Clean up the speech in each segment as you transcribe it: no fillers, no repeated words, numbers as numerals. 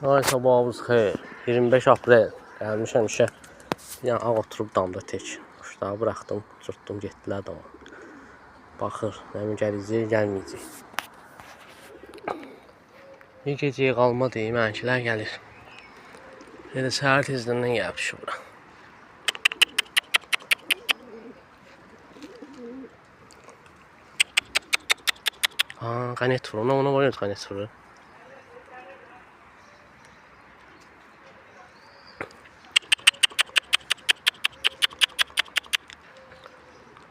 Ay sabahımız xeyir. 25 aprel. Gəlmişəm işə. Yəni ağ oturub damda tək. Quşları buraxdım, uçurtdum, getdilər dama. Baxır, nəmin gələcək, gəlməyəcək. Bir gecəyə qalma deyim, mənkilər gəlir. Elə səhər tezdən gəlib düşür bura. Qanet vurur. Ona var qanet vurur.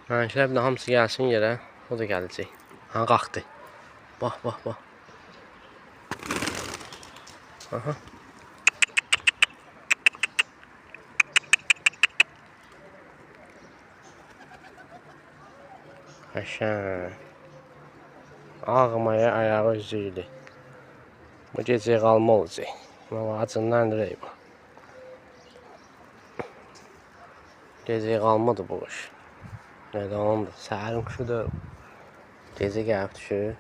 Mənkilər bir də hamısı gəlsin yerə. O da gələcək. Qalxdı. Bax. Aha. Qəşəng. Ağmaya ayağı üzüydü. Bu gecəyə qalma olacaq. Acından dirək bu. Gecəyə qalmadı bu quş. Nədə ondur. Səhərin kuşudur. Gecə gəlib düşür.